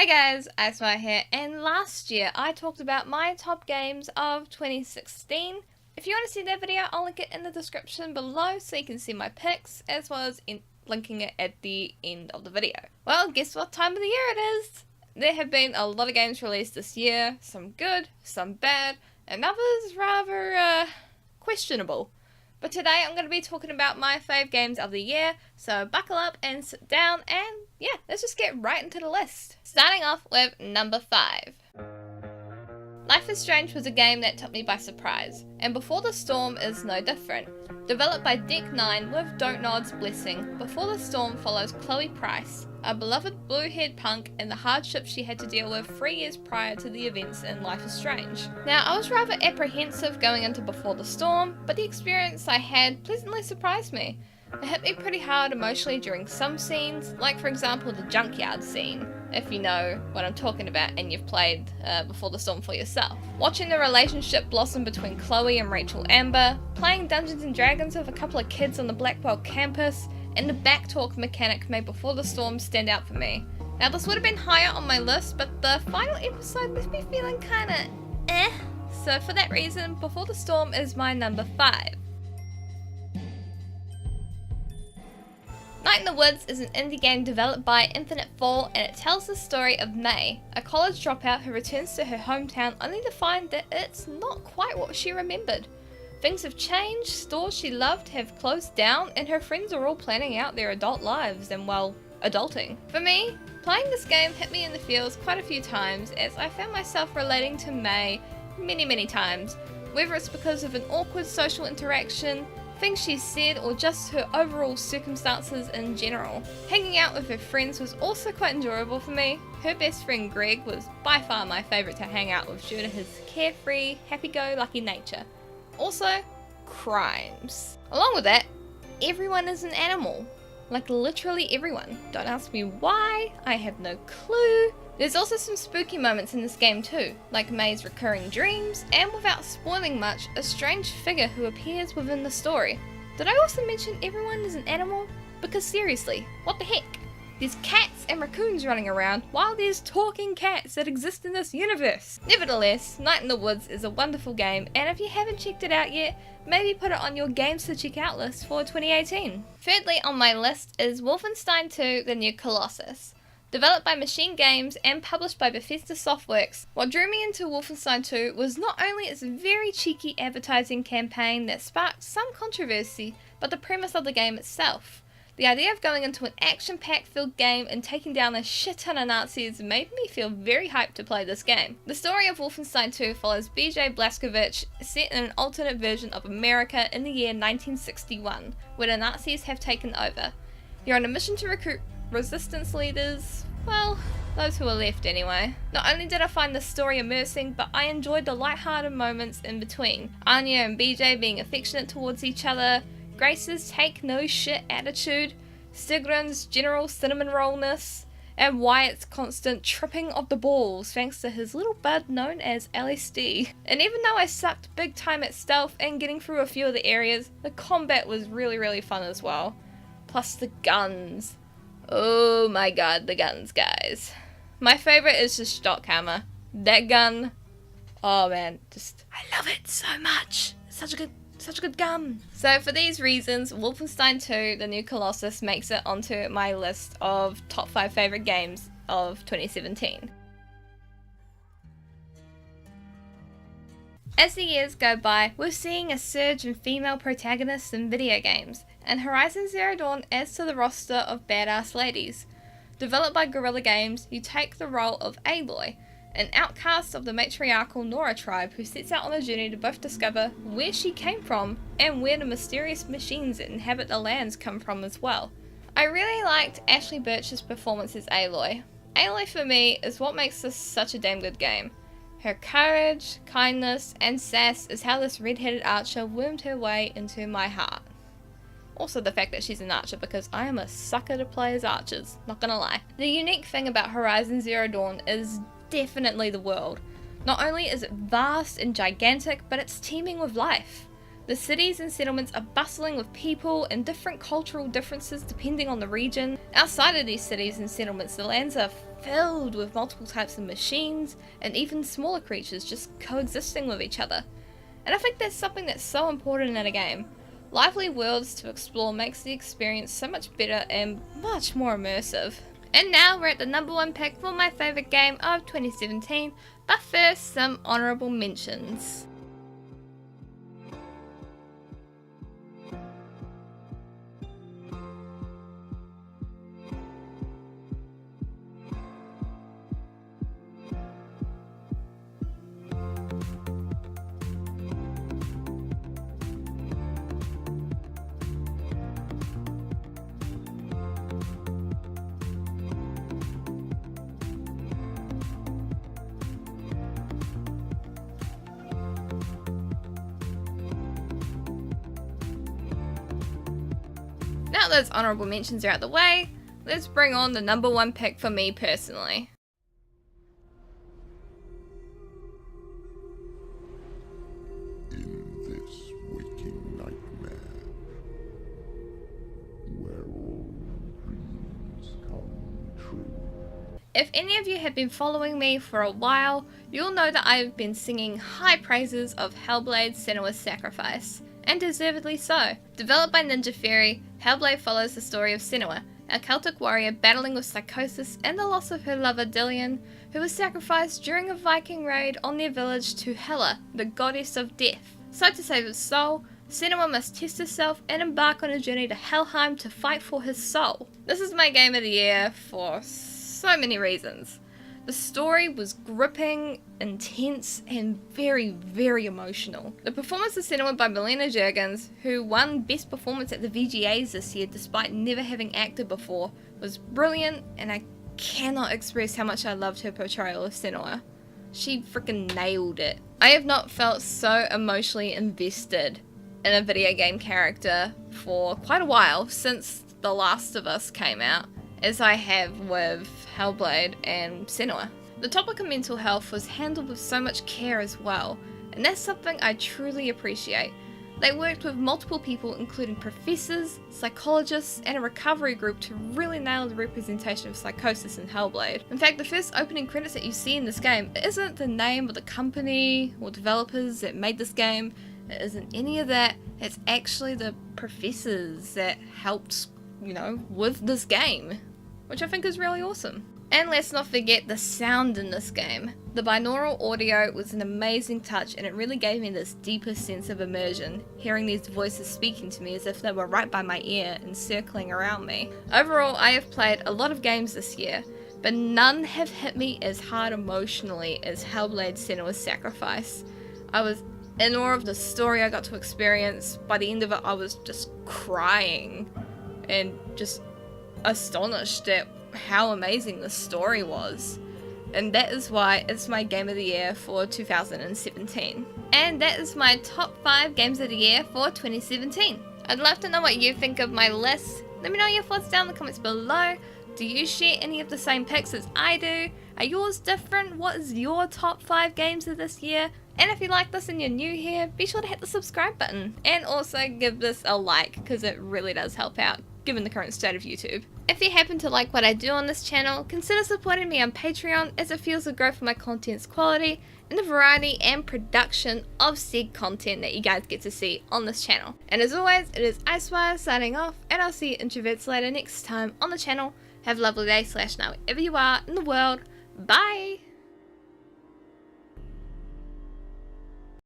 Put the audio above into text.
Hey guys, Asma here, and last year I talked about my top games of 2016. If you want to see that video, I'll link it in the description below so you can see my picks, as well as linking it at the end of the video. Well, guess what time of the year it is? There have been a lot of games released this year, some good, some bad, and others rather questionable. But today I'm going to be talking about my fave games of the year, so buckle up and sit down and yeah, let's just get right into the list. Starting off with number 5. Life is Strange was a game that took me by surprise, and Before the Storm is no different. Developed by Deck 9 with Dontnod's blessing, Before the Storm follows Chloe Price, a beloved blue-haired punk, and the hardships she had to deal with 3 years prior to the events in Life is Strange. Now, I was rather apprehensive going into Before the Storm, but the experience I had pleasantly surprised me. It hit me pretty hard emotionally during some scenes, like for example the junkyard scene, if you know what I'm talking about and you've played Before the Storm for yourself. Watching the relationship blossom between Chloe and Rachel Amber, playing Dungeons and Dragons with a couple of kids on the Blackwell campus, and the backtalk mechanic made Before the Storm stand out for me. Now this would have been higher on my list, but the final episode left me feeling kinda so for that reason, Before the Storm is my number 5. Night in the Woods is an indie game developed by Infinite Fall, and it tells the story of May, a college dropout who returns to her hometown only to find that it's not quite what she remembered. Things have changed, stores she loved have closed down, and her friends are all planning out their adult lives and, well, adulting. For me, playing this game hit me in the feels quite a few times, as I found myself relating to May many times, whether it's because of an awkward social interaction, things she said, or just her overall circumstances in general. Hanging out with her friends was also quite enjoyable for me. Her best friend Greg was by far my favourite to hang out with due to his carefree, happy-go-lucky nature. Also, crimes. Along with that, everyone is an animal. Like literally everyone. Don't ask me why, I have no clue. There's also some spooky moments in this game too, like May's recurring dreams, and without spoiling much, a strange figure who appears within the story. Did I also mention everyone is an animal? Because seriously, what the heck? There's cats and raccoons running around, while there's talking cats that exist in this universe. Nevertheless, Night in the Woods is a wonderful game, and if you haven't checked it out yet, maybe put it on your games to check out list for 2018. Thirdly on my list is Wolfenstein 2 The New Colossus. Developed by Machine Games and published by Bethesda Softworks, what drew me into Wolfenstein 2 was not only its very cheeky advertising campaign that sparked some controversy, but the premise of the game itself. The idea of going into an action-packed filled game and taking down a shit ton of Nazis made me feel very hyped to play this game. The story of Wolfenstein 2 follows BJ Blazkowicz, set in an alternate version of America in the year 1961, where the Nazis have taken over. You're on a mission to recruit resistance leaders, well, those who are left anyway. Not only did I find the story immersing, but I enjoyed the light-hearted moments in between. Anya and BJ being affectionate towards each other, Grace's take no shit attitude, Sigrun's general cinnamon rollness, and Wyatt's constant tripping of the balls thanks to his little bud known as LSD. And even though I sucked big time at stealth and getting through a few of the areas, the combat was really fun as well. Plus the guns. Oh my god, the guns, guys. My favourite is the Stockhammer. That gun, oh man, I love it so much. It's such a good gun. So for these reasons, Wolfenstein 2 The New Colossus makes it onto my list of top 5 favourite games of 2017. As the years go by, we're seeing a surge in female protagonists in video games, and Horizon Zero Dawn adds to the roster of badass ladies. Developed by Guerrilla Games, you take the role of Aloy, an outcast of the matriarchal Nora tribe who sets out on a journey to both discover where she came from and where the mysterious machines that inhabit the lands come from as well. I really liked Ashley Birch's performance as Aloy. Aloy for me is what makes this such a damn good game. Her courage, kindness, and sass is how this red-headed archer wormed her way into my heart. Also the fact that she's an archer, because I am a sucker to play as archers, not gonna lie. The unique thing about Horizon Zero Dawn is definitely the world. Not only is it vast and gigantic, but it's teeming with life. The cities and settlements are bustling with people and different cultural differences depending on the region. Outside of these cities and settlements, the lands are filled with multiple types of machines and even smaller creatures just coexisting with each other. And I think that's something that's so important in a game. Lively worlds to explore makes the experience so much better and much more immersive. And now we're at the number 1 pick for my favourite game of 2017, but first some honourable mentions. Now those honourable mentions are out the way, let's bring on the number 1 pick for me personally. In this waking nightmare, where all dreams come true. If any of you have been following me for a while, you'll know that I have been singing high praises of Hellblade: Senua's Sacrifice, and deservedly so. Developed by Ninja Theory, Hellblade follows the story of Senua, a Celtic warrior battling with psychosis and the loss of her lover Dillion, who was sacrificed during a Viking raid on their village to Hela, the goddess of death. So to save his soul, Senua must test herself and embark on a journey to Helheim to fight for his soul. This is my game of the year for so many reasons. The story was gripping, intense, and very, very emotional. The performance of Senua by Melina Juergens, who won Best Performance at the VGAs this year despite never having acted before, was brilliant, and I cannot express how much I loved her portrayal of Senua. She freaking nailed it. I have not felt so emotionally invested in a video game character for quite a while, since The Last of Us came out, as I have with Hellblade and Senua. The topic of mental health was handled with so much care as well, and that's something I truly appreciate. They worked with multiple people, including professors, psychologists, and a recovery group to really nail the representation of psychosis in Hellblade. In fact, the first opening credits that you see in this game isn't the name of the company or developers that made this game, it isn't any of that, it's actually the professors that helped, with this game, which I think is really awesome. And let's not forget the sound in this game. The binaural audio was an amazing touch, and it really gave me this deeper sense of immersion, hearing these voices speaking to me as if they were right by my ear and circling around me. Overall, I have played a lot of games this year, but none have hit me as hard emotionally as Hellblade: Senua's Sacrifice. I was in awe of the story I got to experience. By the end of it, I was just crying and just astonished at how amazing the story was. And that is why it's my game of the year for 2017. And that is my top 5 games of the year for 2017. I'd love to know what you think of my list. Let me know your thoughts down in the comments below. Do you share any of the same picks as I do? Are yours different? What is your top 5 games of this year? And if you like this and you're new here, be sure to hit the subscribe button. And also give this a like, because it really does help out, given the current state of YouTube. If you happen to like what I do on this channel, consider supporting me on Patreon, as it fuels the growth of my content's quality and the variety and production of said content that you guys get to see on this channel. And as always, it is Icewire signing off, and I'll see you introverts later next time on the channel. Have a lovely day / night wherever you are in the world. Bye!